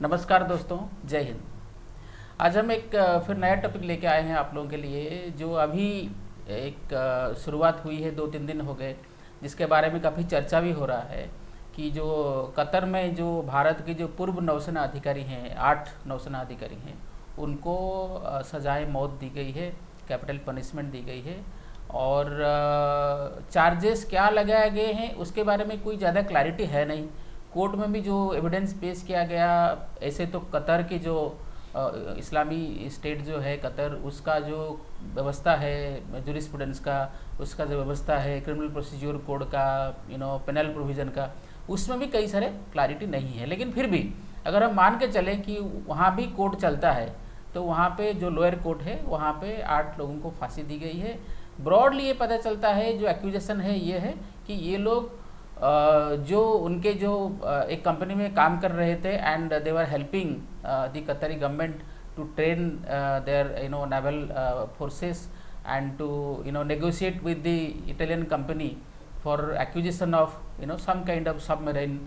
नमस्कार दोस्तों, जय हिंद। आज हम एक फिर नया टॉपिक लेके आए हैं आप लोगों के लिए, जो अभी एक शुरुआत हुई है, 2-3 दिन हो गए, जिसके बारे में काफ़ी चर्चा भी हो रहा है कि जो कतर में जो भारत के जो पूर्व नौसेना अधिकारी हैं, 8 नौसेना अधिकारी हैं, उनको सजाए मौत दी गई है, कैपिटल पनिशमेंट दी गई है। और चार्जेस क्या लगाए गए हैं उसके बारे में कोई ज़्यादा क्लैरिटी है नहीं। कोर्ट में भी जो एविडेंस पेश किया गया, ऐसे तो कतर के जो इस्लामी स्टेट जो है कतर, उसका जो व्यवस्था है जूरिस्प्रूडेंस का, उसका जो व्यवस्था है क्रिमिनल प्रोसीजर कोड का, पेनल प्रोविज़न का, उसमें भी कई सारे क्लैरिटी नहीं है। लेकिन फिर भी अगर हम मान के चलें कि वहाँ भी कोर्ट चलता है, तो वहाँ पे जो लोअर कोर्ट है वहाँ पे 8 लोगों को फांसी दी गई है। ब्रॉडली ये पता चलता है, जो एक्यूजेशन है ये है कि ये लोग जो उनके जो एक कंपनी में काम कर रहे थे, and they were helping the Qatari government to train their naval forces and to negotiate with the Italian company for acquisition of some kind of submarine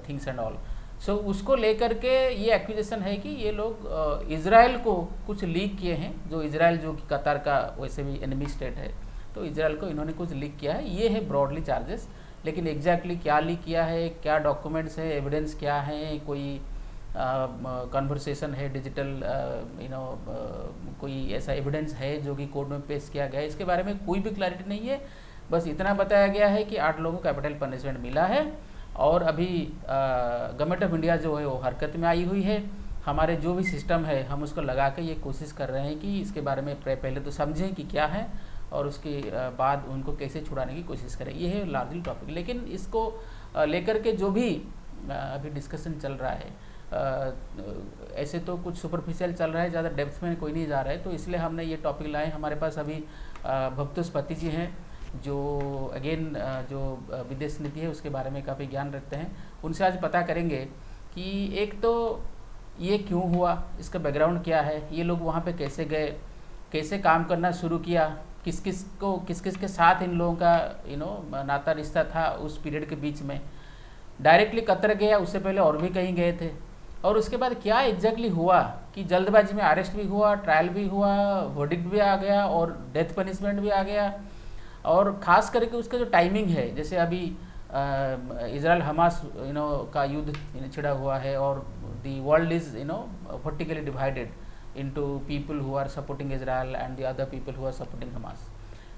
things and all. So उसको लेकर के ये acquisition है कि ये लोग Israel को कुछ लीक किए हैं, जो इजराइल जो कि कतर का वैसे भी एनिमी स्टेट है, तो इजराइल को इन्होंने कुछ लीक किया है। ये है ब्रॉडली चार्जेस। लेकिन एग्जैक्टली क्या लीक किया है, क्या डॉक्यूमेंट्स है, एविडेंस क्या है, कोई कन्वर्सेशन है डिजिटल, कोई ऐसा एविडेंस है जो कि कोर्ट में पेश किया गया है, इसके बारे में कोई भी क्लैरिटी नहीं है। बस इतना बताया गया है कि 8 लोगों को कैपिटल पनिशमेंट मिला है, और अभी गवर्नमेंट ऑफ इंडिया जो है वो हरकत में आई हुई है। हमारे जो भी सिस्टम है हम उसको लगा के ये कोशिश कर रहे हैं कि इसके बारे में पहले तो समझें कि क्या है, और उसके बाद उनको कैसे छुड़ाने की कोशिश करें। ये है लार्जली टॉपिक। लेकिन इसको लेकर के जो भी अभी डिस्कशन चल रहा है, ऐसे तो कुछ सुपरफिशियल चल रहा है, ज़्यादा डेप्थ में कोई नहीं जा रहा है, तो इसलिए हमने ये टॉपिक लाए। हमारे पास अभी भक्तोस्पति जी हैं, जो अगेन जो विदेश नीति है उसके बारे में काफ़ी ज्ञान रखते हैं। उनसे आज पता करेंगे कि एक तो ये क्यों हुआ, इसका बैकग्राउंड क्या है, ये लोग वहाँ पे कैसे गए, कैसे काम करना शुरू किया, किस किस के साथ इन लोगों का नाता रिश्ता था उस पीरियड के बीच में। डायरेक्टली कतर गया, उससे पहले और भी कहीं गए थे, और उसके बाद क्या एग्जैक्टली हुआ कि जल्दबाजी में अरेस्ट भी हुआ, ट्रायल भी हुआ, वर्डिक्ट भी आ गया, और डेथ पनिशमेंट भी आ गया। और ख़ास करके उसका जो टाइमिंग है, जैसे अभी इजराइल हमास का युद्ध छिड़ा हुआ है, और the world is vertically divided into people who are supporting Israel and the other people who are supporting Hamas।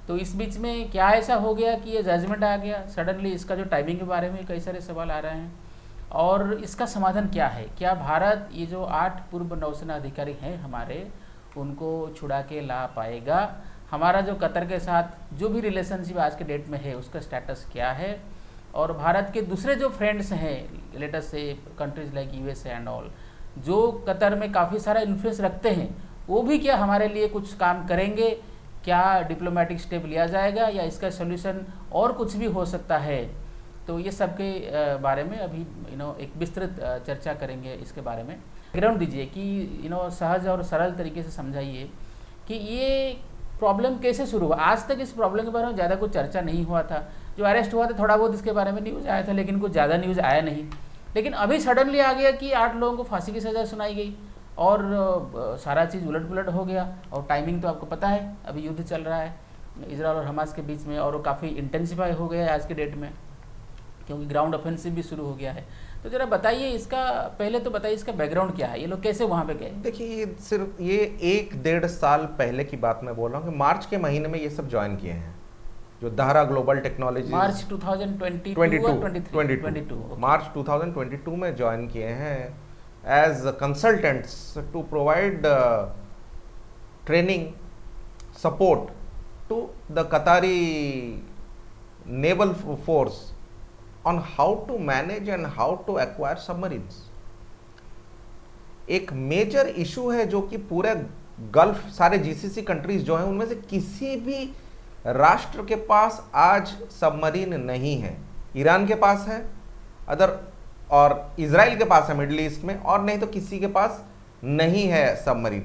तो इस बीच में क्या ऐसा हो गया कि ये जजमेंट आ गया सडनली। इसका जो टाइमिंग के बारे में कई सारे सवाल आ रहे हैं, और इसका समाधान क्या है। क्या भारत ये जो 8 पूर्व नौसेना अधिकारी हैं हमारे, उनको छुड़ा के ला पाएगा। हमारा जो कतर के साथ जो भी रिलेशनशिप आज के डेट में है उसका स्टेटस क्या है, और भारत के दूसरे जो फ्रेंड्स हैं, लेट अस से countries like USA and all, जो कतर में काफ़ी सारा इन्फ्लुएंस रखते हैं, वो भी क्या हमारे लिए कुछ काम करेंगे, क्या डिप्लोमेटिक स्टेप लिया जाएगा, या इसका सोल्यूशन और कुछ भी हो सकता है। तो ये सब के बारे में अभी एक विस्तृत चर्चा करेंगे। इसके बारे में बैकग्राउंड दीजिए कि सहज और सरल तरीके से समझाइए कि ये प्रॉब्लम कैसे शुरू हुआ। आज तक इस प्रॉब्लम के बारे में ज़्यादा कुछ चर्चा नहीं हुआ था। जो अरेस्ट हुआ था थोड़ा बहुत इसके बारे में न्यूज़ आया था, लेकिन कुछ ज़्यादा न्यूज़ आया नहीं। लेकिन अभी सडनली आ गया कि 8 लोगों को फांसी की सज़ा सुनाई गई, और सारा चीज़ उलट पुलट हो गया। और टाइमिंग तो आपको पता है, अभी युद्ध चल रहा है इजराइल और हमास के बीच में, और वो काफ़ी इंटेंसिफाई हो गया है आज के डेट में, क्योंकि ग्राउंड ऑफेंसिव भी शुरू हो गया है। तो ज़रा बताइए इसका, पहले तो बताइए इसका बैकग्राउंड क्या है, ये लोग कैसे वहाँ पे गए। देखिए, ये सिर्फ ये 1-1.5 साल पहले की बात मैं बोल रहा हूँ कि मार्च के महीने में ये सब ज्वाइन किए हैं, जो Dahra global technology March 2022 March 2022 में ज्वाइन किए हैं as consultants to provide training support to the Qatari naval force on how to manage and how to acquire submarines. एक मेजर इशू है जो कि पूरे गल्फ, सारे जीसीसी कंट्रीज जो हैं उनमें से किसी भी राष्ट्र के पास आज सबमरीन नहीं है। ईरान के पास है और इजराइल के पास है मिडिल ईस्ट में, और नहीं तो किसी के पास नहीं है सबमरीन।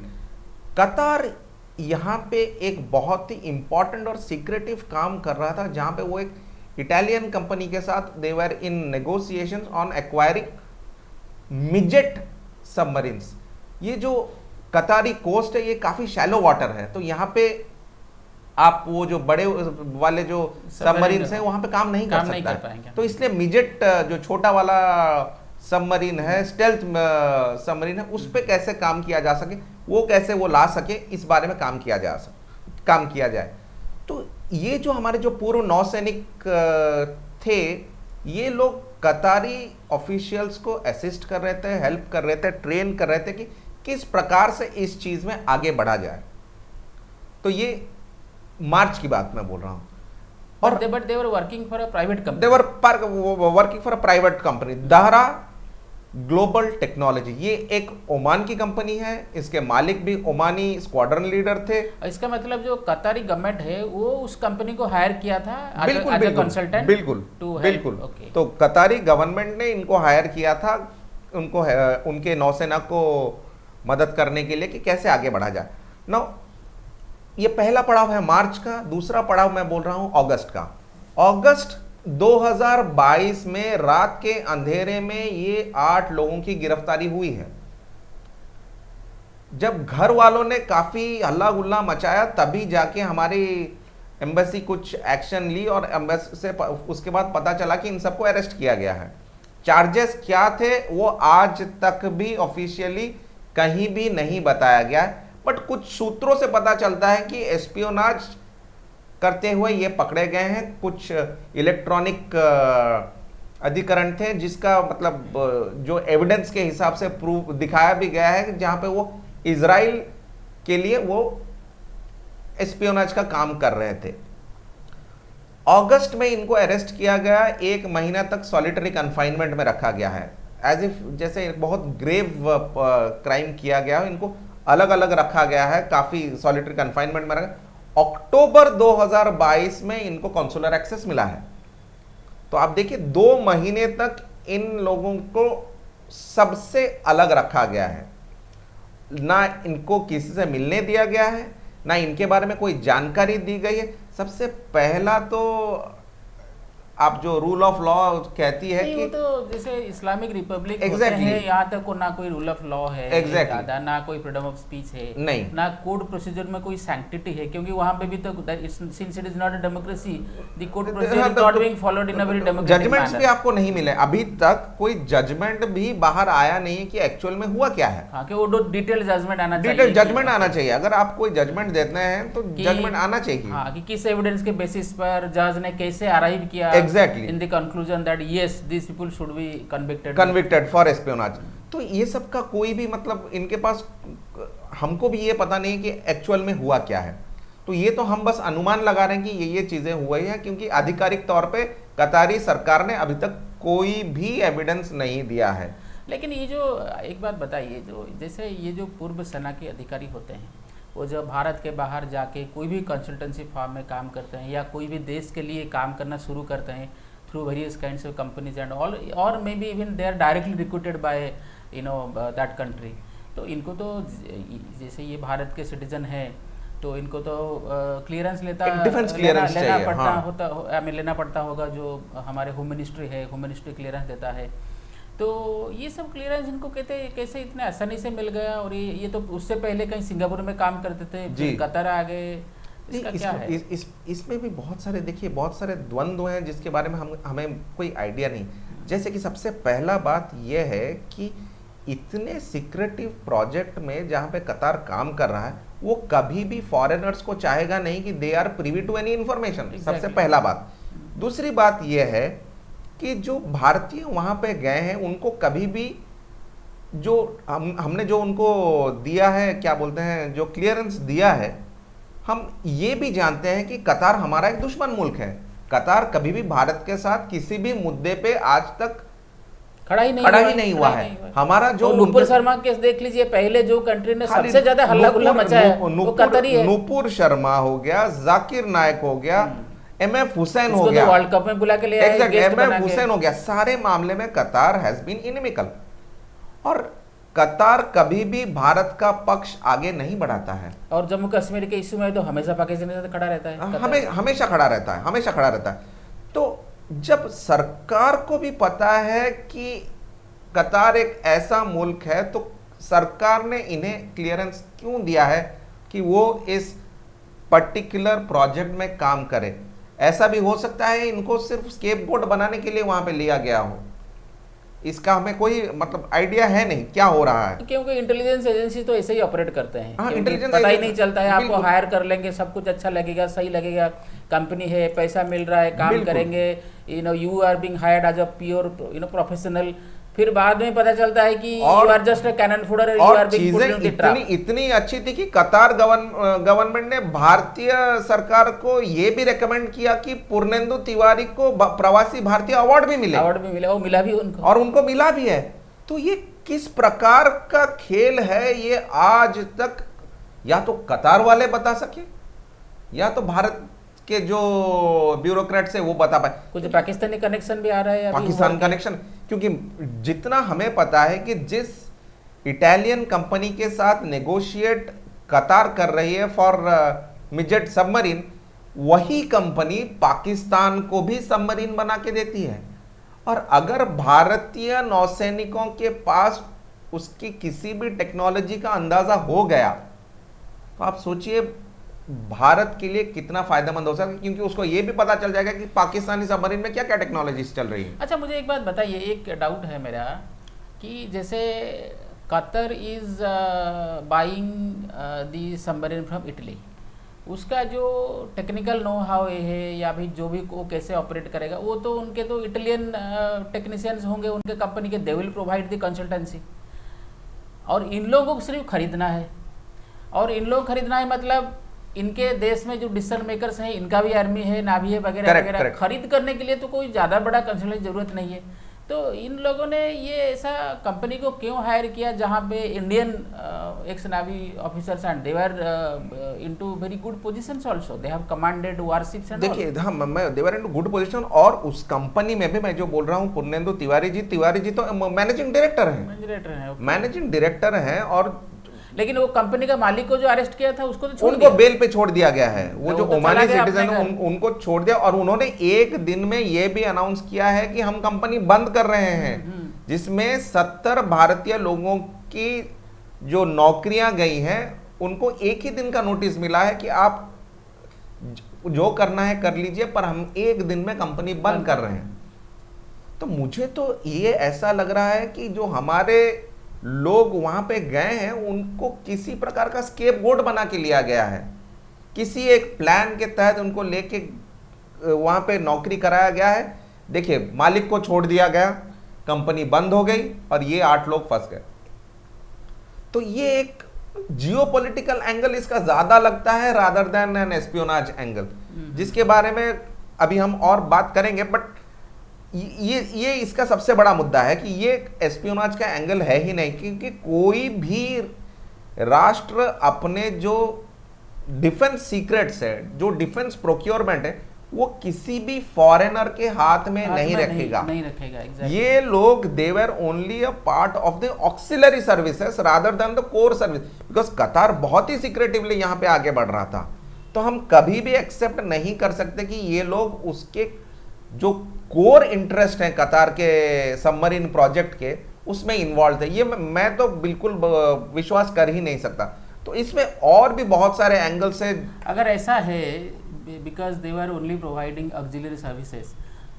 कतर यहाँ पे एक बहुत ही इंपॉर्टेंट और सीक्रेटिव काम कर रहा था, जहाँ पे वो एक इटालियन कंपनी के साथ they were in negotiations on acquiring midget submarines, ये जो कतारी कोस्ट है ये काफी शैलो वाटर है, तो यहाँ पे आप वो जो बड़े वाले जो सबमरीन्स हैं वहां पे काम नहीं कर सकता है। तो इसलिए मिजेट जो छोटा वाला सबमरीन है, स्टेल्थ सबमरीन है, उस पे कैसे काम किया जा सके, वो कैसे वो ला सके, इस बारे में काम किया जाए। तो ये जो हमारे जो पूर्व नौसैनिक थे, ये लोग कतारी ऑफिशियल्स को असिस्ट कर रहे थे, हेल्प कर रहे थे, ट्रेन कर रहे थे कि किस प्रकार से इस चीज में आगे बढ़ा जाए। तो ये मार्च की बात मैं बोल रहा हूं। और but they were working for a private company, they were working for a private company, Dahra global technology. ये एक ओमान की कंपनी है, इसके मालिक भी ओमानी स्क्वाड्रन लीडर थे। इसका मतलब जो कतारी गवर्नमेंट है वो उस कंपनी को हायर किया था बिल्कुल कंसल्टेंट, बिल्कुल। तो कतारी गवर्नमेंट ने इनको हायर किया था, उनको उनके नौसेना को मदद करने के लिए कि कैसे आगे बढ़ा जाए। नाउ ये पहला पड़ाव है मार्च का। दूसरा पड़ाव मैं बोल रहा हूं अगस्त का। अगस्त 2022 में रात के अंधेरे में ये 8 लोगों की गिरफ्तारी हुई है। जब घर वालों ने काफी हल्ला गुल्ला मचाया तभी जाके हमारी एम्बेसी कुछ एक्शन ली और एम्बेसी से उसके बाद पता चला कि इन सबको अरेस्ट किया गया है। चार्जेस क्या थे वो आज तक भी ऑफिशियली कहीं भी नहीं बताया गया है, बट कुछ सूत्रों से पता चलता है कि एस्पियोनाज करते हुए ये पकड़े गए हैं। कुछ इलेक्ट्रॉनिक अधिकरण थे जिसका मतलब जो एविडेंस के हिसाब से प्रूफ दिखाया भी गया है, जहां पे वो इजराइल के लिए वो एस्पियोनाज का काम कर रहे थे। अगस्त में इनको अरेस्ट किया गया, 1 महीना तक सॉलिटरी कन्फाइनमेंट में रखा गया है, एज इफ जैसे बहुत ग्रेव क्राइम किया गया हो, इनको अलग अलग रखा गया है, काफी सॉलिटरी कन्फाइनमेंट में रखा। अक्टूबर 2022 में इनको कॉन्सुलर एक्सेस मिला है। तो आप देखिए 2 महीने तक इन लोगों को सबसे अलग रखा गया है, ना इनको किसी से मिलने दिया गया है, ना इनके बारे में कोई जानकारी दी गई है। सबसे पहला तो आप जो रूल ऑफ लॉ कहती है कि तो जैसे इस्लामिक रिपब्लिक exactly. है, यहाँ तक को ना कोई रूल ऑफ लॉ है exactly. ना कोई फ्रीडम ऑफ स्पीच है, नहीं, ना कोड प्रोसीजर में कोई सैंक्टिटी है, क्योंकि वहाँ पे भी तो since it is not a democracy the code procedure is not being followed in a very democratic judgments भी आपको नहीं मिले, अभी तक कोई जजमेंट भी बाहर आया नहीं है कि एक्चुअल में हुआ क्या है। हाँ, कि वो डिटेल जजमेंट आना चाहिए, डिटेल जजमेंट आना चाहिए। अगर आप कोई जजमेंट देते हैं तो जजमेंट आना चाहिए, हाँ, कि किस एविडेंस के बेसिस पर जज ने कैसे अराइव किया exactly in the conclusion that yes this people should be convicted for espionage. तो ये सब का कोई भी मतलब इनके पास, हमको भी ये पता नहीं कि एक्चुअल में हुआ क्या है। तो ये तो हम बस अनुमान लगा रहे हैं कि ये चीजें हुई हैं, क्योंकि आधिकारिक तौर पे कतारी सरकार ने अभी तक कोई भी एविडेंस नहीं दिया है। लेकिन ये जो एक बात बताइए, जो जैसे ये जो पूर्व सेना के अधिकारी होते हैं, वो जब भारत के बाहर जाके कोई भी कंसल्टेंसी फर्म में काम करते हैं या कोई भी देश के लिए काम करना शुरू करते हैं through various kinds of companies and all, और may be even they are directly recruited by that country, तो इनको तो जैसे ये भारत के सिटीजन हैं तो इनको तो क्लियरेंस लेना पड़ता होगा, जो हमारे होम मिनिस्ट्री है, होम मिनिस्ट्री क्लियरेंस देता है। तो ये सब क्लियरेंस इनको कैसे इतने आसानी से मिल गया? और ये तो उससे पहले कहीं सिंगापुर में काम करते थे, कतर आ गए, इसका क्या है? इसमें भी बहुत सारे, देखिए बहुत सारे द्वंद्व हैं जिसके बारे में हमें कोई आइडिया नहीं। जैसे कि सबसे पहला बात यह है कि इतने सीक्रेटिव प्रोजेक्ट में जहां पे कतार काम कर रहा है, वो कभी भी फॉरेनर्स को चाहेगा नहीं कि they are privy to any information. सबसे पहला बात। दूसरी बात यह है कि जो भारतीय वहां पे गए हैं उनको कभी भी जो हमने जो उनको दिया है, क्या बोलते हैं, जो क्लियरेंस दिया है, हम ये भी जानते हैं कि कतार हमारा एक दुश्मन मुल्क है। कतार कभी भी भारत के साथ किसी भी मुद्दे पे आज तक खड़ा ही नहीं हुआ है। हमारा जो नुपुर शर्मा केस देख लीजिए, पहले जो कंट्री ने सबसे ज्यादा हल्ला गुल्ला मचाया वो कतर ही है। नुपुर शर्मा हो गया, जाकिर नायक हो गया, MF हुसैन हो गया, वर्ल्ड कप में बुला के ले आए, MF हुसैन हो गया, सारे मामले में कतार हैज बीन इनिमिकल। और कतार कभी भी भारत का पक्ष आगे नहीं बढ़ाता है। और जम्मू कश्मीर के इश्यू में तो हमेशा पाकिस्तान के साथ खड़ा रहता है, हमेशा खड़ा रहता है। तो जब सरकार को भी पता है कि कतार एक ऐसा मुल्क है, तो सरकार ने इन्हें क्लियरेंस क्यों दिया है कि वो इस पर्टिकुलर प्रोजेक्ट में काम करे? ऐसा भी हो सकता है इनको सिर्फ स्केपगोट बनाने के लिए वहां पे लिया गया हो, इसका हमें कोई मतलब आइडिया है नहीं क्या हो रहा है, क्योंकि इंटेलिजेंस एजेंसी तो ऐसे ही ऑपरेट करते हैं। हाँ, क्योंकि इंटेलिजेंस पता ही एजेंसी नहीं चलता है, आपको बिल्कुल। हायर कर लेंगे, सब कुछ अच्छा लगेगा, सही लगेगा, कंपनी है, पैसा मिल रहा है, काम बिल्कुल। करेंगे, you are being hired as a pure professional. फिर बाद में पता चलता है कि you are just a cannon fodder, you और आर बीइंग पुट चीजें इन द ट्रैप। इतनी अच्छी थी कि कतार गवर्नमेंट ने भारतीय सरकार को यह भी रेकमेंड किया कि पूर्णेंदु तिवारी को प्रवासी भारतीय अवार्ड भी मिले, वो मिला भी उनको, और उनको मिला भी है। तो ये किस प्रकार का खेल है, ये आज तक या तो कतार वाले बता सके या तो भारत के जो ब्यूरोक्रेट्स है वो बता पाए। कुछ पाकिस्तानी कनेक्शन भी आ रहा है अभी, पाकिस्तान कनेक्शन, क्योंकि जितना हमें पता है कि जिस इटालियन कंपनी के साथ नेगोशिएट कतार कर रही है फॉर मिजेट सबमरीन, वही कंपनी पाकिस्तान को भी सबमरीन बना के देती है। और अगर भारतीय नौसैनिकों के पास उसकी किसी भी टेक्नोलॉजी का अंदाजा हो गया तो आप सोचिए भारत के लिए कितना फायदेमंद हो सकता है, क्योंकि उसको यह भी पता चल जाएगा कि पाकिस्तानी सबमरीन में क्या क्या टेक्नोलॉजीज चल रही है। अच्छा, मुझे एक बात बताइए, एक डाउट है मेरा कि जैसे Qatar is buying the submarine from Italy, उसका जो टेक्निकल नो हाउ है या भी जो भी वो कैसे ऑपरेट करेगा, वो तो उनके तो इटालियन टेक्नीशियंस होंगे, उनके कंपनी के, they will provide the consultancy. और इन लोगों को सिर्फ खरीदना है, और इन लोग खरीदना है मतलब इनके देश में जो डिसीजन मेकर्स हैं, इनका भी आर्मी है, नावी है, वगैरह वगैरह। खरीद करने के लिए तो कोई ज़्यादा बड़ा कंसल्टेंसी जरूरत नहीं है। तो इन लोगों ने ये ऐसा कंपनी को क्यों हायर किया जहाँ पे Indian ex navy officers and they were into very good positions also, they have commanded warships and देखिए, हाँ, मैं they were into good position, और उस कंपनी में भी मैं जो बोल रहा हूँ पूर्णेंदु तिवारी जी तो मैनेजिंग डायरेक्टर हैं, मैनेजिंग डायरेक्टर हैं। और लेकिन वो कंपनी का मालिक को जो अरेस्ट किया था उसको तो छोड़ उनको बेल पे छोड़ दिया गया है, वो जो तो ओमानी सिटीजन है उनको छोड़ दिया। और उन्होंने एक दिन में ये भी अनाउंस किया है कि हम कंपनी बंद कर रहे हैं, जिसमें 70 भारतीय लोगों की जो नौकरियां गई हैं, उनको एक ही दिन का नोटिस मिला है कि आप जो करना है कर लीजिए, पर हम एक दिन में कंपनी बंद कर रहे हैं। तो मुझे तो ये ऐसा लग रहा है कि जो हमारे लोग वहां पे गए हैं उनको किसी प्रकार का स्केपगोट बना के लिया गया है, किसी एक प्लान के तहत उनको लेके वहां पे नौकरी कराया गया है। देखिए, मालिक को छोड़ दिया गया, कंपनी बंद हो गई और ये 8 लोग फंस गए। तो ये एक जियोपॉलिटिकल एंगल इसका ज्यादा लगता है rather than an espionage angle, जिसके बारे में अभी हम और बात करेंगे। बट ये इसका सबसे बड़ा मुद्दा है कि ये एस्पियोनाज का एंगल है ही नहीं, क्योंकि कोई भी राष्ट्र अपने जो डिफेंस सीक्रेट्स है, जो डिफेंस प्रोक्योरमेंट है, वो किसी भी फॉरेनर के हाथ में नहीं रखेगा, नहीं रखेगा। exactly. ये लोग they were only a part of the auxiliary services rather than the core service, because Qatar बहुत ही सीक्रेटिवली यहां पे आगे बढ़ रहा था। तो हम कभी भी एक्सेप्ट नहीं कर सकते कि ये लोग उसके जो कोर इंटरेस्ट है कतार के सबमरीन प्रोजेक्ट के, उसमें इन्वॉल्व है। ये मैं तो बिल्कुल विश्वास कर ही नहीं सकता। तो इसमें और भी बहुत सारे एंगल्स है। अगर ऐसा है, because they are only providing auxiliary services,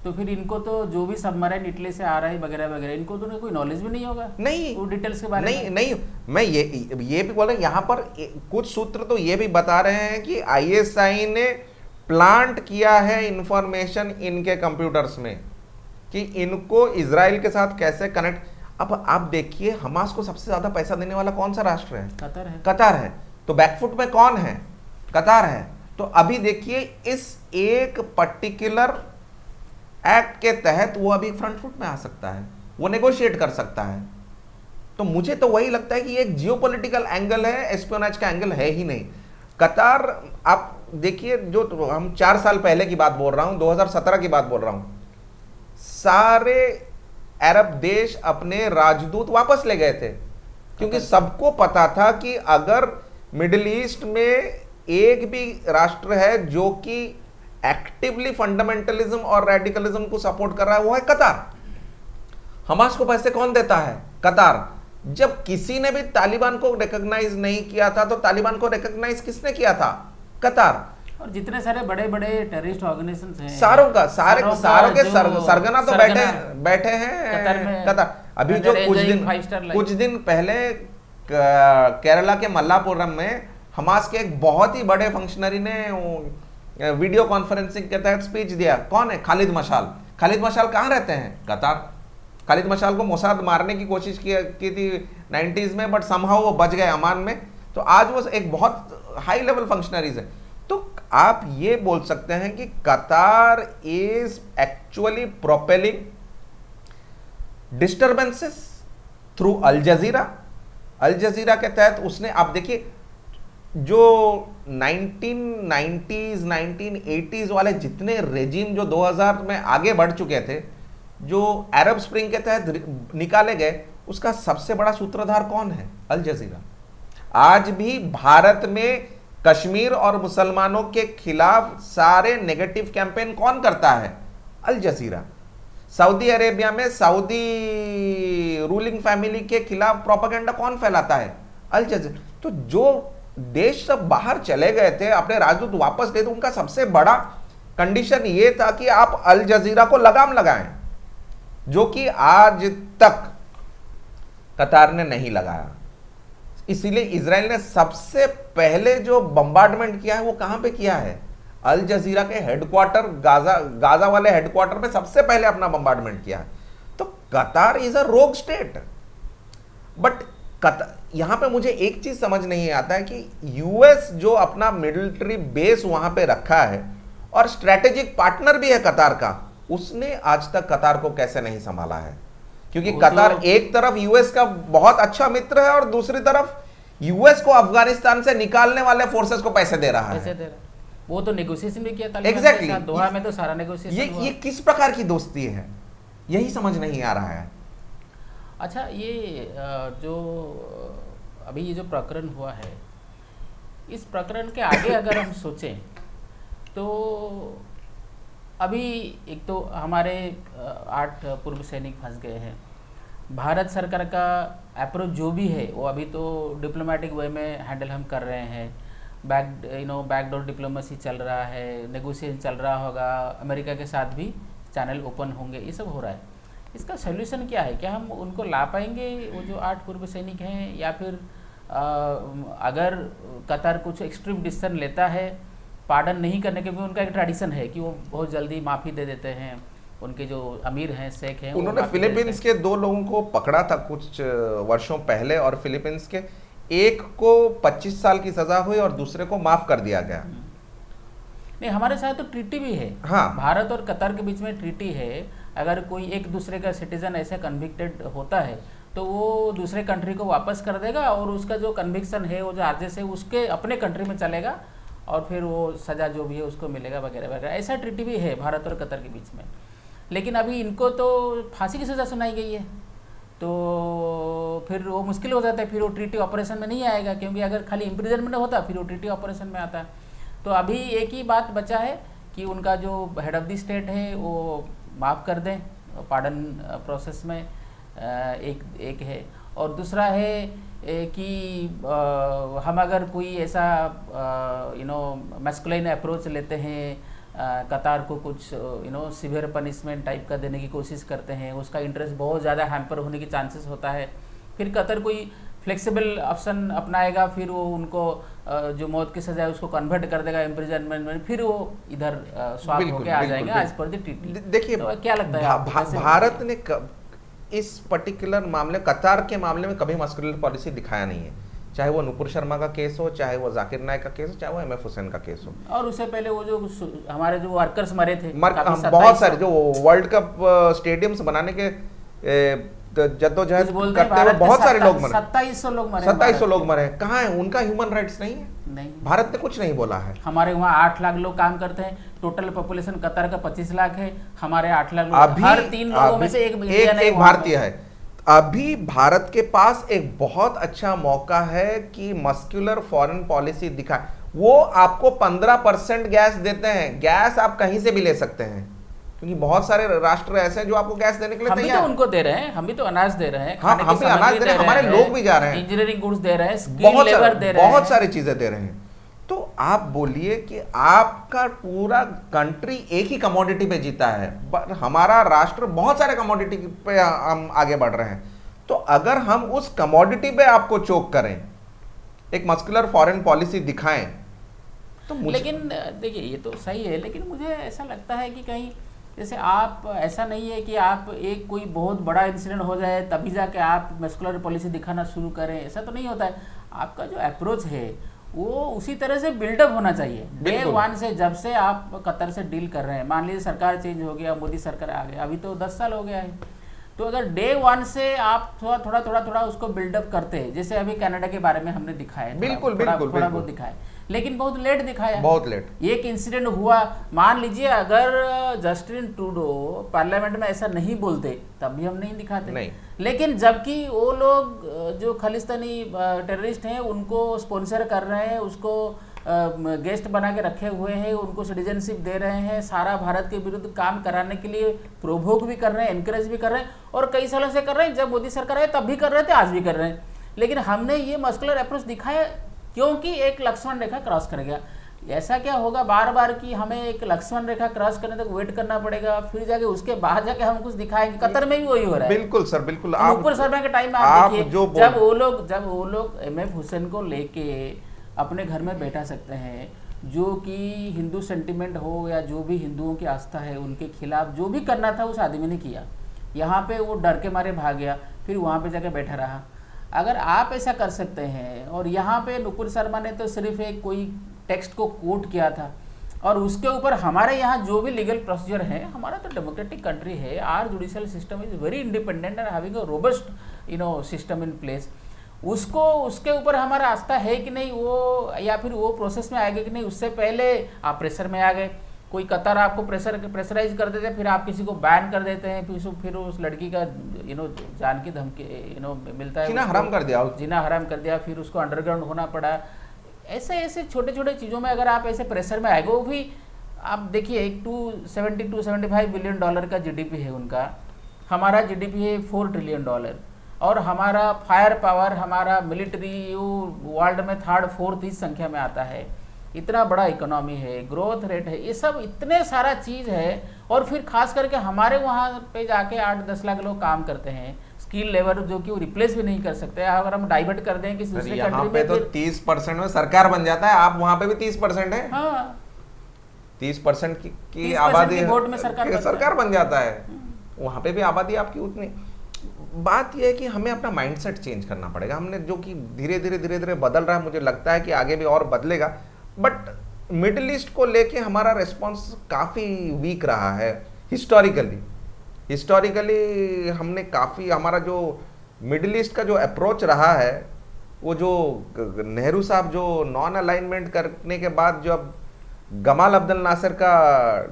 तो फिर इनको तो जो भी सबमरीन इटली से आ रहा है वगैरह वगैरह, इनको तो कोई नॉलेज भी नहीं होगा, नहीं वो डिटेल्स के बारे में नहीं। मैं ये भी बोल रहा हूँ, यहाँ पर कुछ सूत्र तो ये भी बता रहे हैं कि ISI ने प्लांट किया है इंफॉर्मेशन इनके कंप्यूटर्स में कि इनको इजराइल के साथ कैसे कनेक्ट। अब आप देखिए, हमास को सबसे ज्यादा पैसा देने वाला कौन सा राष्ट्र है? कतार है। तो बैकफुट में कौन है? कतार है। तो अभी देखिए, इस एक पर्टिकुलर एक्ट के तहत वो अभी फ्रंट फुट में आ सकता है, वो नेगोशिएट कर सकता है। तो मुझे तो वही लगता है कि एक जियोपॉलिटिकल एंगल है, एस्पियोनेज का एंगल है ही नहीं। कतार, आप देखिए, जो हम 4 साल पहले की बात बोल रहा हूं, 2017 की बात बोल रहा हूं, सारे अरब देश अपने राजदूत वापस ले गए थे, क्योंकि सबको पता था कि अगर मिडिल ईस्ट में एक भी राष्ट्र है जो कि एक्टिवली फंडामेंटलिज्म और रेडिकलिज्म को सपोर्ट कर रहा है, वो है कतार। हमास को पैसे कौन देता है? कतार। जब किसी ने भी तालिबान को रिकॉग्नाइज नहीं किया था तो तालिबान को रिकॉग्नाइज किसने किया था? कतार। और जितने सारे बड़े बड़े टेररिस्ट ऑर्गेनाइजेशंस हैं सारों के सरगना तो बैठे हैं कतार। अभी जो कुछ दिन पहले केरला के मल्लापुरम में हमास के एक बहुत ही बड़े फंक्शनरी ने वीडियो कॉन्फ्रेंसिंग के तहत स्पीच दिया। कौन है? खालिद मशाल। खालिद मशाल कहाँ रहते हैं? कतार। खालिद मशाल को मोसाद मारने की कोशिश की थी 90s में, बट समहाउ वो बच गए अमान में। तो आज वो एक बहुत हाई लेवल फंक्शनरीज है। तो आप ये बोल सकते हैं कि Qatar is actually propelling disturbances through Al Jazeera. Al Jazeera के तहत उसने, आप देखिए जो 1990s 1980s वाले जितने रेजिम जो 2000 में आगे बढ़ चुके थे, जो अरब स्प्रिंग के तहत निकाले गए, उसका सबसे बड़ा सूत्रधार कौन है? अल जजीरा। आज भी भारत में कश्मीर और मुसलमानों के खिलाफ सारे नेगेटिव कैंपेन कौन करता है? अल जजीरा। सऊदी अरेबिया में सऊदी रूलिंग फैमिली के खिलाफ प्रोपेगेंडा कौन फैलाता है? अल जजीरा। तो जो देश सब बाहर चले गए थे, अपने राजदूत वापस गए थे, उनका सबसे बड़ा कंडीशन यह था कि आप अल जजीरा को लगाम लगाएं, जो कि आज तक कतार ने नहीं लगाया। इसीलिए इजराइल ने सबसे पहले जो बम्बार्डमेंट किया है वो कहां पे किया है? अल जजीरा के हेडक्वार्टर, गाजा वाले हेडक्वार्टर में सबसे पहले अपना बम्बार्डमेंट किया है। तो कतार इज अ रोग स्टेट। बट यहां पे मुझे एक चीज समझ नहीं आता है कि यूएस जो अपना मिलिट्री बेस वहां पे रखा है और स्ट्रेटेजिक पार्टनर भी है कतार का, उसने आज तक कतार को कैसे नहीं संभाला है? क्योंकि कतार एक तरफ यूएस का बहुत अच्छा मित्र है और दूसरी तरफ यूएस को अफगानिस्तान से निकालने वाले फोर्सेस को पैसे दे रहा है। वो तो नेगोशिएशन भी किया था एग्जैक्टली दोहा में, तो सारा नेगोशिएशन ये किस प्रकार की दोस्ती है, यही समझ नहीं आ रहा है। अच्छा, ये जो अभी ये जो प्रकरण हुआ है, इस प्रकरण के आगे अगर हम सोचें तो अभी एक तो हमारे 8 पूर्व सैनिक फंस गए हैं। भारत सरकार का अप्रोच जो भी है वो अभी तो डिप्लोमेटिक वे में हैंडल हम कर रहे हैं। बैकडोर डिप्लोमेसी चल रहा है, नेगोशिएशन चल रहा होगा, अमेरिका के साथ भी चैनल ओपन होंगे, ये सब हो रहा है। इसका सोल्यूशन क्या है? क्या हम उनको ला पाएंगे, वो जो 8 पूर्व सैनिक हैं? या फिर अगर कतार कुछ एक्सट्रीम डिसीजन लेता है पार्डन नहीं करने के, भी उनका एक ट्रेडिशन है कि वो बहुत जल्दी माफ़ी दे देते हैं, उनके जो अमीर हैं, शेख हैं, उन्होंने फिलीपींस के 2 लोगों को पकड़ा था कुछ वर्षों पहले, और फिलीपींस के एक को 25 साल की सजा हुई और दूसरे को माफ कर दिया गया। नहीं, हमारे साथ तो ट्रीटी भी है। हाँ, भारत और कतार के बीच में ट्रीटी है। अगर कोई एक दूसरे का सिटीजन ऐसे कन्विक्टेड होता है तो वो दूसरे कंट्री को वापस कर देगा और उसका जो कन्विक्शन है, वो जो आर्जेस है, उसके अपने कंट्री में चलेगा और फिर वो सज़ा जो भी है उसको मिलेगा वगैरह वगैरह। ऐसा ट्रीटी भी है भारत और कतर के बीच में। लेकिन अभी इनको तो फांसी की सज़ा सुनाई गई है, तो फिर वो मुश्किल हो जाता है, फिर वो ट्रीटी ऑपरेशन में नहीं आएगा, क्योंकि अगर खाली इम्प्रिजनमेंट होता फिर वो ट्रीटी ऑपरेशन में आता है। तो अभी एक ही बात बचा है कि उनका जो हेड ऑफ द स्टेट है वो माफ़ कर दें, पार्डन प्रोसेस में एक है, और दूसरा है कि हम अगर कोई ऐसा मैस्कुलाइन अप्रोच लेते हैं, कतार को कुछ सिवियर पनिशमेंट टाइप का देने की कोशिश करते हैं, उसका इंटरेस्ट बहुत ज़्यादा हैम्पर होने की चांसेस होता है। फिर कतर कोई फ्लेक्सिबल ऑप्शन अपनाएगा, फिर वो उनको जो मौत की सजा है उसको कन्वर्ट कर देगा इम्प्रिजनमेंट में, फिर वो इधर स्वाप होकर आ जाएगा एज पर द ट्रीटी। देखिए, तो क्या लगता है आपको, भारत ने इस पर्टिकुलर मामले, कतार के मामले में कभी मस्कुलर पॉलिसी दिखाया नहीं है, चाहे वो नुपुर शर्मा का केस हो, चाहे वो जाकिर नायक का केस हो, चाहे वो MF हुसैन का केस हो। और उससे पहले वो जो हमारे जो वर्कर्स मरे थे, बहुत सारे जो वर्ल्ड कप स्टेडियम्स बनाने के जद्दोजहद करते हुए बहुत सारे लोग मरे, 2700 लोग मरे, 2700 लोग मरे। कहाँ है उनका ह्यूमन राइट्स? नहीं है, नहीं, भारत ने कुछ नहीं बोला है। हमारे वहाँ 8 लाख लोग काम करते हैं, टोटल पॉपुलेशन कतर का 25 लाख है, हमारे 8 लाख लोग, हर 3 लोगों में से एक भारतीय है। अभी भारत के पास एक बहुत अच्छा मौका है कि मस्कुलर फॉरेन पॉलिसी दिखाए। वो आपको 15% गैस देते हैं, गैस आप कहीं से भी ले सकते हैं, क्योंकि बहुत सारे राष्ट्र ऐसे हैं जो आपको गैस देने के लिए हम भी तो तैयार उनको दे रहे हैं, हम भी तो अनाज दे रहे हैं, हाँ, खाने हम की भी अनाज सामग्री दे रहे हैं, दे हमारे हैं, लोग भी जा रहे हैं, इंजीनियरिंग गुड्स दे रहे हैं, स्किल लेबर दे रहे हैं, बहुत सारी चीजें दे रहे हैं। तो आप बोलिए कि आपका पूरा कंट्री एक ही कमोडिटी पे जीता है, पर हमारा राष्ट्र बहुत सारे कमोडिटी पे हम आगे बढ़ रहे हैं। तो अगर हम उस कमोडिटी पे आपको चोक करें, एक मस्कुलर फॉरेन पॉलिसी दिखाएं, तो लेकिन देखिए ये तो सही है, लेकिन मुझे ऐसा लगता है कि कहीं जैसे आप, ऐसा नहीं है कि आप एक कोई बहुत बड़ा इंसिडेंट हो जाए तभी जाके आप मस्कुलर पॉलिसी दिखाना शुरू करें, ऐसा तो नहीं होता है। आपका जो अप्रोच है वो उसी तरह से बिल्डअप होना चाहिए डे वन से। जब से आप कतर से डील कर रहे हैं, मान लीजिए सरकार चेंज हो गया, मोदी सरकार आ गया, अभी तो 10 साल हो गया है, तो अगर डे वन से आप थोड़ा उसको बिल्डअप करते हैं, जैसे अभी कनाडा के बारे में हमने दिखाया, बिल्कुल थोड़ा बहुत दिखाया, लेकिन बहुत लेट दिखाया, बहुत लेट। एक इंसिडेंट हुआ, मान लीजिए अगर जस्टिन ट्रूडो पार्लियामेंट में ऐसा नहीं बोलते तब भी हम नहीं दिखाते नहीं। लेकिन जबकि वो लोग जो खालिस्तानी टेररिस्ट हैं उनको स्पॉन्सर कर रहे हैं, उसको गेस्ट बना के रखे हुए हैं, उनको सिटीजनशिप दे रहे हैं, सारा भारत के विरुद्ध काम कराने के लिए प्रोवोक भी कर रहे हैं, एनकरेज भी कर रहे हैं, और कई सालों से कर रहे हैं। जब मोदी सरकार आए तब भी कर रहे थे, आज भी कर रहे हैं। लेकिन हमने ये मस्कुलर अप्रोच दिखाया क्योंकि एक लक्ष्मण रेखा क्रॉस कर गया। ऐसा क्या होगा बार बार कि हमें एक लक्ष्मण रेखा क्रॉस करने तक वेट करना पड़ेगा, फिर जाके उसके बाद जाके हम कुछ दिखाएंगे। कतर में भी वही हो रहा है। बिल्कुल सर, बिल्कुल। ऊपर शर्मा के टाइम में आप देखिए, जब वो लोग एमएफ हुसैन को लेके अपने घर में बैठा सकते हैं, जो कि हिंदू सेंटिमेंट हो या जो भी हिंदुओं की आस्था है उनके खिलाफ जो भी करना था उस आदमी ने किया। यहाँ पे वो डर के मारे भाग गया, फिर वहाँ पे जाके बैठा रहा। अगर आप ऐसा कर सकते हैं, और यहाँ पे नुपुर शर्मा ने तो सिर्फ एक कोई टेक्स्ट को कोट किया था, और उसके ऊपर हमारे यहाँ जो भी लीगल प्रोसीजर है, हमारा तो डेमोक्रेटिक कंट्री है, our judicial system is very independent and having a robust system in place. उसको उसके ऊपर हमारा आस्था है कि नहीं, वो या फिर वो प्रोसेस में आएगा कि नहीं, उससे पहले आप प्रेशर में आ गए। कोई कतर आपको प्रेशराइज कर देते हैं, फिर आप किसी को बैन कर देते हैं, फिर उस लड़की का जान की धमकी मिलता है, जीना हराम कर दिया, जीना हराम कर दिया, फिर उसको अंडरग्राउंड होना पड़ा। ऐसे छोटे छोटे चीज़ों में अगर आप ऐसे प्रेशर में आएगा, वो भी आप देखिए एक 275 बिलियन डॉलर का जीडीपी है उनका, हमारा जीडीपी है $4 ट्रिलियन, और हमारा फायर पावर, हमारा मिलिट्री वर्ल्ड में 3rd 4th इस संख्या में आता है। इतना बड़ा इकोनॉमी है, ग्रोथ रेट है, ये सब इतने सारा चीज़ है। और फिर खास करके हमारे वहाँ पे जाके 8-10 लाख लोग काम करते हैं, स्किल लेबर जो कि वो रिप्लेस भी नहीं कर सकते। अगर हम डाइवर्ट कर दें किसी दूसरे कंट्री में, तो 30% में सरकार बन जाता है, आप वहाँ पे भी 30% है। हाँ, 30% की आबादी वोट में सरकार बन जाता है, वहाँ पे भी आबादी आपकी उतनी। बात यह है कि हमें अपना माइंडसेट चेंज करना पड़ेगा, हमने जो कि धीरे धीरे बदल रहा है, मुझे लगता है कि आगे भी और बदलेगा। बट मिडिल ईस्ट को लेके हमारा रिस्पांस काफ़ी वीक रहा है। हिस्टोरिकली हमने काफ़ी, हमारा जो मिडिल ईस्ट का जो अप्रोच रहा है, वो जो नेहरू साहब जो नॉन अलाइनमेंट करने के बाद जो अब गमाल अब्दुल नासिर का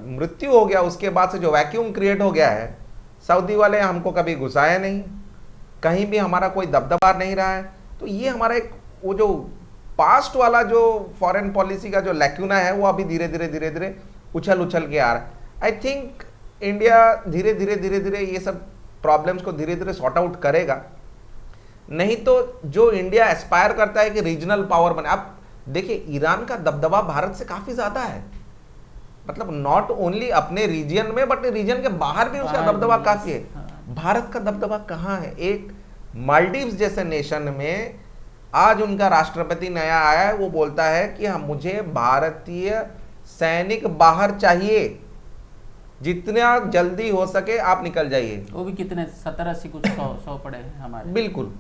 मृत्यु हो गया, उसके बाद से जो वैक्यूम क्रिएट हो गया है, सऊदी वाले हमको कभी घुसाया नहीं, कहीं भी हमारा कोई दबदबा नहीं रहा है। तो ये हमारा एक वो जो पास्ट वाला जो फॉरेन पॉलिसी का जो लैक्यूना है, वो अभी धीरे धीरे उछल के आ रहा है। आई थिंक इंडिया धीरे धीरे ये सब प्रॉब्लम्स को धीरे धीरे सॉर्ट आउट करेगा। नहीं तो जो इंडिया एस्पायर करता है कि रीजनल पावर बने, आप देखिए ईरान का दबदबा भारत से काफी ज्यादा है, मतलब नॉट ओनली अपने रीजन में बट रीजन के बाहर भी उसका दबदबा काफी है। भारत का दबदबा कहाँ है? एक मालदीव्स जैसे नेशन में आज उनका राष्ट्रपति नया आया है, वो बोलता है कि मुझे भारतीय सैनिक बाहर चाहिए, जितना जल्दी हो सके आप निकल जाइए। वो भी कितने 70-80 कुछ 100 पड़े हैं हमारे। बिल्कुल,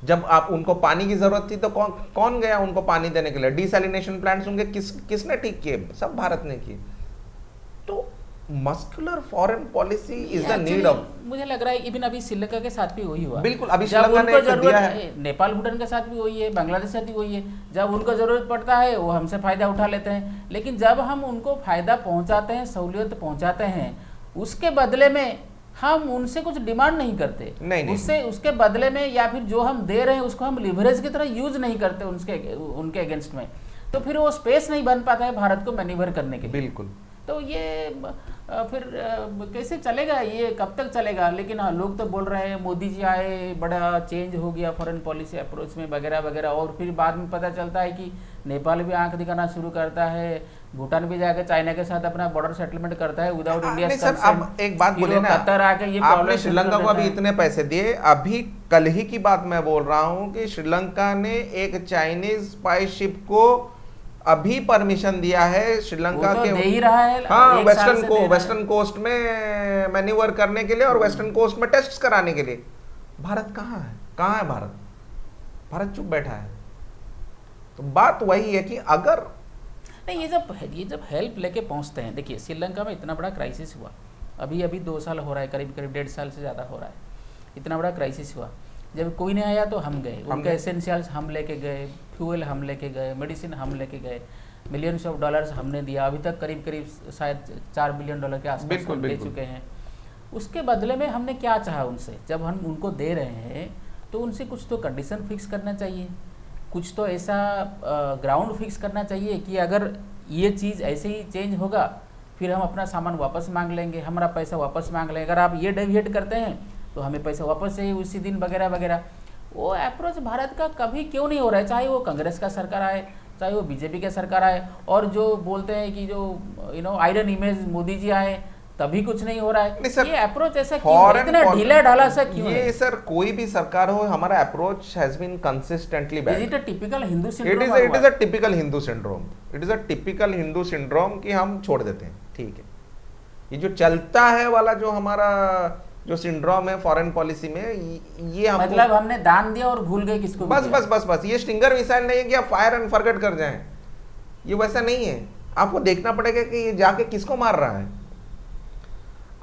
जब आप उनको पानी की जरूरत थी तो कौन गया उनको पानी देने के लिए? डिसैलिनेशन प्लांट्स उनके किसने ठीक किए? सब भारत ने किए। तो muscular foreign policy is the need of, मुझे लग रहा है इवन अभी श्रीलंका के साथ भी वही हुआ। बिल्कुल, अभी श्रीलंका ने कर दिया है, नेपाल भूटान के साथ भी वही है, बांग्लादेश के साथ भी वही है। जब उनको जरूरत पड़ता है वो हमसे फायदा उठा लेते हैं, लेकिन जब हम उनको फायदा पहुंचाते हैं, सहूलियत पहुंचाते हैं, उसके बदले में हम उनसे कुछ डिमांड नहीं करते। नहीं। उसके बदले में या फिर जो हम दे रहे हैं उसको हम लिवरेज की तरह यूज नहीं करते उनके अगेंस्ट में, तो फिर वो स्पेस नहीं बन पाता है भारत को मैन्यूवर करने के लिए। बिल्कुल। तो ये फिर कैसे चलेगा ये, कब तक चलेगा? लेकिन हाँ, लोग तो बोल रहे हैं मोदी जी आए, बड़ा चेंज हो गया फॉरेन पॉलिसी अप्रोच में वगैरह वगैरह, और फिर बाद में पता चलता है कि नेपाल भी आंख दिखाना शुरू करता है, भूटान भी जाकर चाइना के साथ अपना बॉर्डर सेटलमेंट करता है विदाउट इंडिया सर। अब एक बात बोले ना, कतर आके ये आपने श्रीलंका को अभी इतने पैसे दिए, अभी कल ही की बात मैं बोल रहा हूं कि श्रीलंका ने एक चाइनीज स्पाई शिप को अभी परमिशन दिया है श्रीलंका तो के, दे ही रहा है, हाँ, वेस्टर्न कोस्ट में मैन्यूवर करने के लिए और वेस्टर्न कोस्ट में टेस्ट्स कराने के लिए। भारत कहाँ है? कहाँ है भारत? भारत चुप बैठा है। तो बात वही है कि अगर नहीं, ये जब हेल्प लेके पहुंचते हैं, देखिए श्रीलंका में इतना बड़ा क्राइसिस हुआ, अभी 2 साल हो रहा है, करीब 1.5 साल से ज़्यादा हो रहा है, इतना बड़ा क्राइसिस हुआ। जब कोई नहीं आया तो हम गए, उनके एसेंशियल्स हम लेके गए, फ्यूल हम लेके गए, मेडिसिन हम लेके गए, मिलियंस ऑफ डॉलर्स हमने दिया, अभी तक करीब शायद $4 बिलियन के आसपास हम दे चुके हैं। उसके बदले में हमने क्या चाहा उनसे? जब हम उनको दे रहे हैं तो उनसे कुछ तो कंडीशन फिक्स करना चाहिए, कुछ तो ऐसा ग्राउंड फिक्स करना चाहिए कि अगर ये चीज़ ऐसे ही चेंज होगा फिर हम अपना सामान वापस मांग लेंगे, हमारा पैसा वापस मांग लेंगे, अगर आप ये डेविएट करते हैं तो हमें पैसा वापस चाहिए उसी दिन वगैरह वगैरह। वो अप्रोच भारत का कभी क्यों नहीं हो रहा है, चाहे वो कांग्रेस का सरकार आए, चाहे वो बीजेपी का सरकार आए, और जो बोलते हैं कि जो आयरन इमेज मोदी जी आए तभी कुछ नहीं हो रहा है। सर, ये अप्रोच ऐसा क्यों है, इतना ढीला ढाला सा क्यों है? ये सर कोई भी सरकार हो, हमारा approach has been consistently bad. Is it a typical Hindu syndrome? It is a typical Hindu syndrome. It is a typical Hindu syndrome कि हम छोड़ देते हैं, ठीक है। ये जो चलता है वाला जो हमारा जो सिंड्रोम है फॉरेन पॉलिसी में, ये हमको मतलब हमने दान दिया और भूल गए किसको। बस ये स्टिंगर मिसाइल नहीं है कि आप फायर एंड फॉरगेट कर जाएं, ये वैसा नहीं है। आपको देखना पड़ेगा कि ये जाके किसको मार रहा है।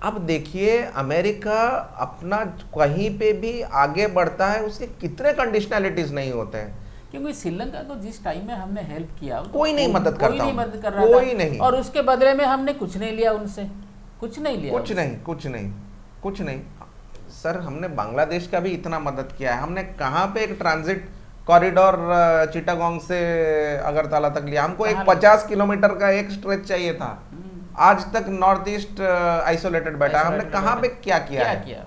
अब देखिए अमेरिका अपना कहीं पे भी आगे बढ़ता है, उसके कितने कंडीशनलिटीज नहीं होते हैं। क्योंकि श्रीलंका को जिस टाइम में हमने हेल्प किया कोई नहीं मदद करता, कोई नहीं मदद कर रहा था, कोई नहीं, और उसके बदले में हमने कुछ नहीं लिया उनसे, कुछ नहीं लिया, कुछ नहीं। सर हमने बांग्लादेश का भी इतना मदद किया है, हमने कहाँ पे एक ट्रांजिट कॉरिडोर चिटागोंग से अगरतला तक लिया, हमको एक 50 किलोमीटर का एक स्ट्रेच चाहिए था, आज तक नॉर्थ ईस्ट आइसोलेटेड बैठा है। हमने कहाँ पे क्या किया है?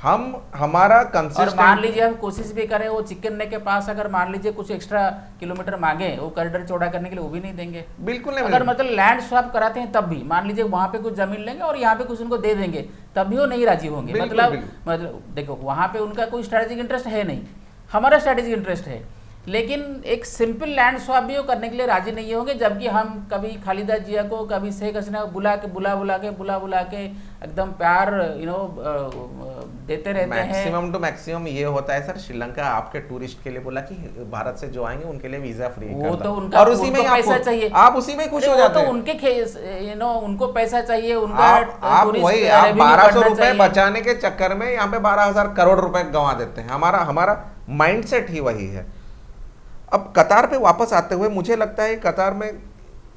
हम हमारा कंसिस्टेंट, और मान लीजिए हम कोशिश भी करें, वो चिकन नेक के पास अगर मान लीजिए कुछ एक्स्ट्रा किलोमीटर मांगे वो कॉरिडोर चौड़ा करने के लिए, वो भी नहीं देंगे, बिल्कुल नहीं। अगर मतलब लैंड स्वैप कराते हैं तब भी, मान लीजिए वहां पे कुछ जमीन लेंगे और यहाँ पे कुछ उनको दे देंगे, तब भी वो नहीं राजी होंगे। मतलब देखो वहां पे उनका कोई स्ट्रेटेजिक इंटरेस्ट है नहीं, हमारा स्ट्रेटेजिक इंटरेस्ट है, लेकिन एक सिंपल लैंड स्वैप भी वो करने के लिए राजी नहीं होंगे। जबकि हम कभी खालिदा जिया को, कभी शेख हसीना को बुला के एकदम प्यार देते रहते हैं। मैक्सिमम टू मैक्सिमम ये होता है सर, श्रीलंका आपके टूरिस्ट के लिए बोला कि भारत से जो आएंगे उनके लिए वीजा फ्री, वो तो उनका, और उसी में पैसा चाहिए, आप उसी में खुश हो जाते हैं। उनके उनको पैसा चाहिए, उनका आप वही आप 1200 रुपए बचाने के चक्कर में यहाँ पे 12,000 करोड़ रुपए गंवा देते हैं। हमारा माइंडसेट ही वही है। अब कतार पे वापस आते हुए मुझे लगता है कतार में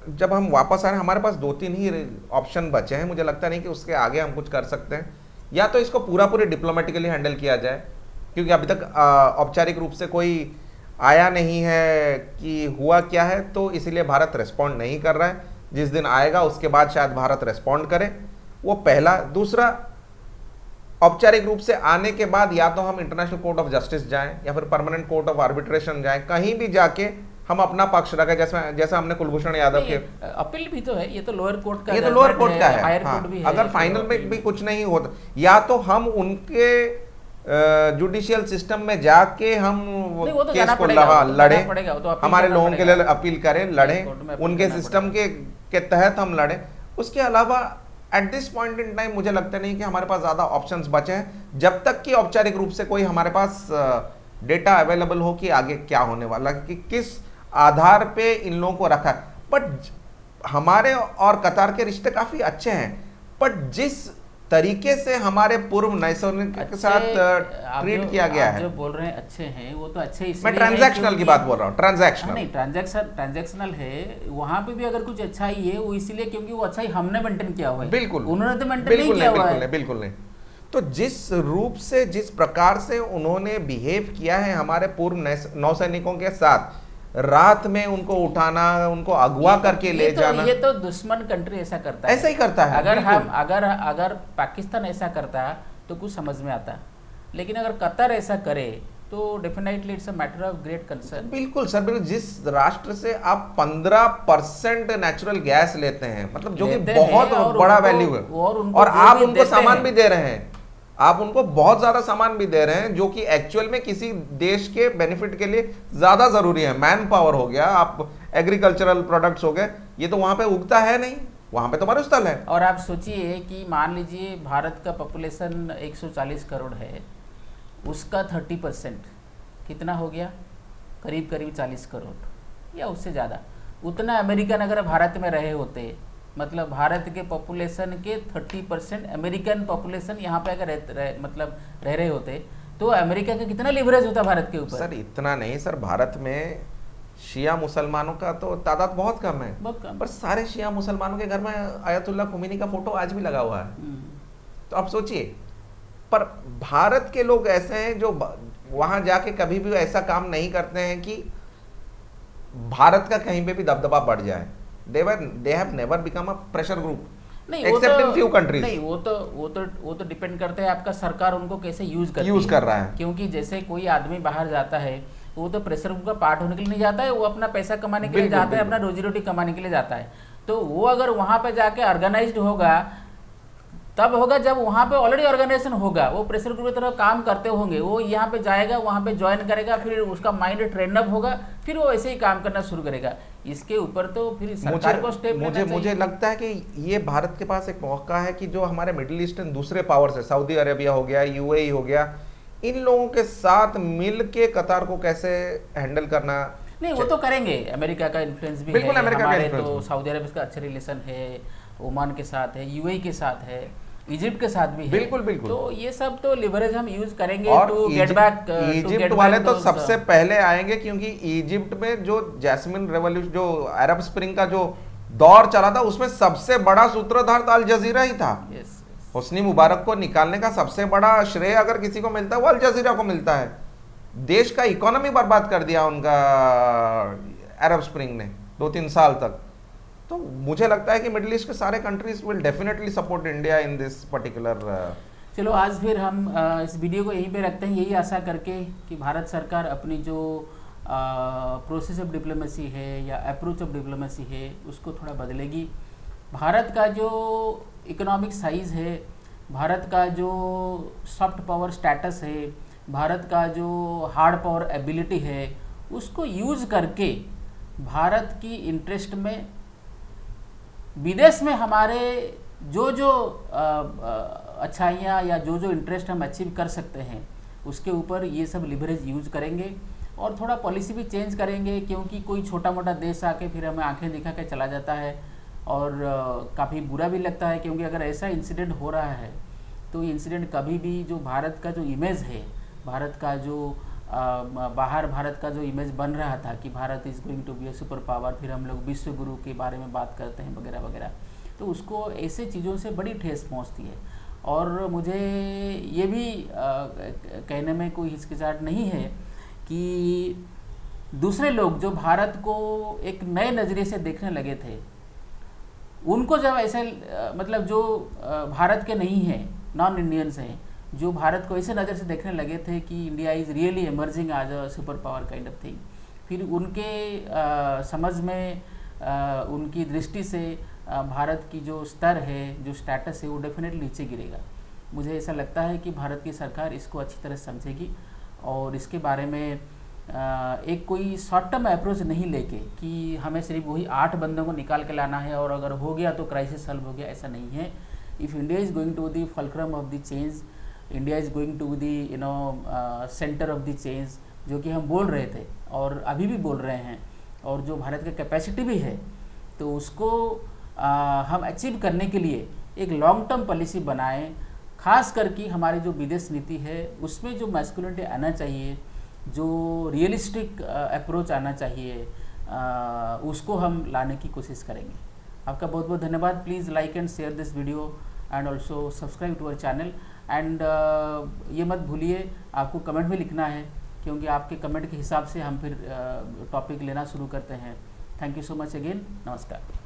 जब हम वापस आ रहे हैं, हमारे पास 2-3 ही ऑप्शन बचे हैं। मुझे लगता नहीं कि उसके आगे हम कुछ कर सकते हैं। या तो इसको पूरी डिप्लोमेटिकली हैंडल किया जाए, क्योंकि अभी तक औपचारिक रूप से कोई आया नहीं है कि हुआ क्या है, तो इसीलिए भारत रिस्पॉन्ड नहीं कर रहा है। जिस दिन आएगा उसके बाद शायद भारत रिस्पॉन्ड करे, वो पहला। दूसरा, औपचारिक रूप से आने के बाद या तो हम इंटरनेशनल कोर्ट ऑफ जस्टिस जाएं या फिर परमानेंट कोर्ट ऑफ आर्बिट्रेशन जाएं, कहीं भी जाके हम अपना पक्ष रखें, जैसा हमने कुलभूषण यादव के अपील भी तो है, ये तो लोअर कोर्ट का, ये तो लोअर कोर्ट का है। हायर कोर्ट भी है। अगर फाइनल में भी कुछ नहीं होता, या तो हम उनके जुडिशियल सिस्टम में जाके हम केस को लड़े, हमारे लोगों के लिए अपील करें, लड़े, उनके सिस्टम के तहत हम लड़े। उसके अलावा at this point in time मुझे लगता नहीं कि हमारे पास ज्यादा ऑप्शंस बचे हैं, जब तक कि औपचारिक रूप से कोई हमारे पास डेटा अवेलेबल हो कि आगे क्या होने वाला, कि किस आधार पे इन लोगों को रखा है। बट हमारे और कतार के रिश्ते काफी अच्छे हैं, बट जिस तरीके से हमारे पूर्व नैसैनिक के साथ ट्रीट किया गया है, जो बोल रहे हैं अच्छे हैं, वो तो अच्छे इसलिए, मैं ट्रांजैक्शनल की बात बोल रहा हूँ, ट्रांजैक्शनल नहीं, ट्रांजैक्शनल है, वहां पे भी अगर कुछ अच्छाई है वो इसलिए क्योंकि वो अच्छाई हमने मेंटेन किया हुआ है। बिल्कुल, उन्होंने तो मेंटेन नहीं किया हुआ है। बिल्कुल नहीं। तो जिस रूप से, जिस प्रकार से उन्होंने बिहेव किया है हमारे पूर्व नौसैनिकों के साथ, रात में उनको उठाना, उनको अगवा करके ले जाना। ये तो दुश्मन कंट्री ऐसा करता है, ऐसा ही करता है। अगर पाकिस्तान ऐसा करता तो कुछ समझ में आता, लेकिन अगर कतर ऐसा करे तो definitely it's a matter of great concern. बिल्कुल सर, बिल्कुल। जिस राष्ट्र से आप 15% नेचुरल गैस लेते हैं, मतलब जो कि बहुत बड़ा वैल्यू है, और आप उनको सामान भी दे रहे हैं, आप उनको बहुत ज्यादा सामान भी दे रहे हैं, जो कि एक्चुअल में किसी देश के बेनिफिट के लिए ज्यादा जरूरी है। मैन पावर हो गया, आप एग्रीकल्चरल प्रोडक्ट्स हो गए, ये तो वहां पे उगता है नहीं, वहां पे तो मरुस्थल है। और आप सोचिए कि मान लीजिए भारत का पॉपुलेशन 140 करोड़ है, उसका 30% कितना हो गया, करीब करीब 40 करोड़ या उससे ज़्यादा। उतना अमेरिकन अगर भारत में रहे होते, मतलब भारत के पॉपुलेशन के 30% अमेरिकन पॉपुलेशन यहाँ पे अगर रह रहे होते, तो अमेरिका का कितना लिवरेज होता भारत के ऊपर। सर इतना नहीं सर, भारत में शिया मुसलमानों का तो तादाद बहुत कम है, बहुत कम। पर सारे शिया मुसलमानों के घर में आयतुल्लाह खुमैनी का फोटो आज भी लगा हुआ है। तो आप सोचिए, पर भारत के लोग ऐसे हैं जो वहां जाके कभी भी ऐसा काम नहीं करते हैं कि भारत का कहीं पे भी दबदबा बढ़ जाए। they have never become a pressure group, नहीं, except in few countries। नहीं, वो तो डिपेंड करता है आपका सरकार उनको कैसे यूज कर रहा है। क्योंकि जैसे कोई आदमी बाहर जाता है, वो तो प्रेशर ग्रुप का पार्ट होने के लिए नहीं जाता है, वो अपना पैसा कमाने के लिए जाता है, अपना रोजी रोटी कमाने के लिए जाता है। तो वो अगर वहां पे जाके ऑर्गेनाइज्ड होगा, तब होगा जब वहाँ पे ऑलरेडी ऑर्गेनाइजेशन होगा, वो प्रेशर ग्रुप की तरह काम करते होंगे, वो यहाँ पे जाएगा, वहाँ पे ज्वाइन करेगा, फिर उसका माइंड ट्रेन अप होगा, फिर वो ऐसे ही काम करना शुरू करेगा। इसके ऊपर तो फिर सरकार को स्टेप लेना चाहिए। मुझे लगता है कि ये भारत के पास एक मौका है कि जो हमारे मिडिल ईस्टर्न दूसरे पावर्स है, सऊदी अरेबिया हो गया, यूएई हो गया, इन लोगों के साथ मिल के कतार को कैसे हैंडल करना। नहीं, वो तो करेंगे, अमेरिका का इन्फ्लुएंस भी है, हमारे तो सऊदी अरेबिया का अच्छे रिलेशन है, ओमान के साथ है, यूएई के साथ है, इजिप्ट के साथ भी है। बिल्कुल बिल्कुल। तो ये सब तो लिवरेज हम यूज करेंगे टू गेट बैक। इजिप्ट वाले तो सबसे पहले आएंगे, क्योंकि इजिप्ट में जो जैस्मिन रेवोल्यूशन, जो अरब स्प्रिंग का जो दौर चला था, उसमें सबसे बड़ा सूत्रधार तो अल जजीरा ही था। हुस्नी मुबारक को निकालने का सबसे बड़ा श्रेय अगर किसी को मिलता है, वो अल जजीरा को मिलता है। देश का इकोनॉमी बर्बाद कर दिया उनका अरब स्प्रिंग ने 2-3 साल तक। तो मुझे लगता है कि मिडिल ईस्ट के सारे countries will definitely support India in this particular. चलो आज फिर हम इस वीडियो को यहीं पे रखते हैं, यही आशा करके कि भारत सरकार अपनी जो प्रोसेस ऑफ डिप्लोमेसी है या अप्रोच ऑफ डिप्लोमेसी है, उसको थोड़ा बदलेगी। भारत का जो इकोनॉमिक साइज़ है, भारत का जो सॉफ्ट पावर स्टेटस है, भारत का जो हार्ड पावर एबिलिटी है, उसको यूज़ करके भारत की इंटरेस्ट में विदेश में हमारे जो अच्छाइयाँ या जो इंटरेस्ट हम अचीव कर सकते हैं, उसके ऊपर ये सब लिवरेज यूज करेंगे और थोड़ा पॉलिसी भी चेंज करेंगे। क्योंकि कोई छोटा मोटा देश आके फिर हमें आंखें दिखा के चला जाता है और काफ़ी बुरा भी लगता है, क्योंकि अगर ऐसा इंसिडेंट हो रहा है तो ये इंसिडेंट कभी भी जो भारत का जो इमेज है, भारत का जो बाहर भारत का जो इमेज बन रहा था कि Bharat is going to be a super power, फिर हम लोग विश्व गुरु के बारे में बात करते हैं वगैरह वगैरह, तो उसको ऐसे चीज़ों से बड़ी ठेस पहुंचती है। और मुझे ये भी कहने में कोई हिचकिचाहट नहीं है कि दूसरे लोग जो भारत को एक नए नज़रिए से देखने लगे थे, उनको जब ऐसे मतलब जो भारत के नहीं हैं, नॉन इंडियंस हैं, जो भारत को ऐसे नज़र से देखने लगे थे कि India is really emerging as a super power kind of thing, फिर उनके समझ में उनकी दृष्टि से भारत की जो स्तर है, जो स्टेटस है, वो डेफिनेटली नीचे गिरेगा। मुझे ऐसा लगता है कि भारत की सरकार इसको अच्छी तरह समझेगी और इसके बारे में एक कोई शॉर्ट टर्म अप्रोच नहीं लेके कि हमें सिर्फ वही 8 बंदों को निकाल के लाना है और अगर हो गया तो क्राइसिस सॉल्व हो गया, ऐसा नहीं है। If India is going to the fulcrum of the change, India is going to the centre of the change, जो कि हम बोल रहे थे और अभी भी बोल रहे हैं, और जो भारत का कैपेसिटी भी है, तो उसको हम अचीव करने के लिए एक लॉन्ग टर्म पॉलिसी बनाएं। खास करके हमारी जो विदेश नीति है उसमें जो मैस्कुलिनिटी आना चाहिए, जो रियलिस्टिक अप्रोच आना चाहिए, उसको हम लाने की कोशिश करेंगे। आपका बहुत बहुत धन्यवाद। Please like and share this video and also subscribe to our channel. And ये मत भूलिए, आपको कमेंट में लिखना है क्योंकि आपके कमेंट के हिसाब से हम फिर टॉपिक लेना शुरू करते हैं। Thank you so much again, नमस्कार।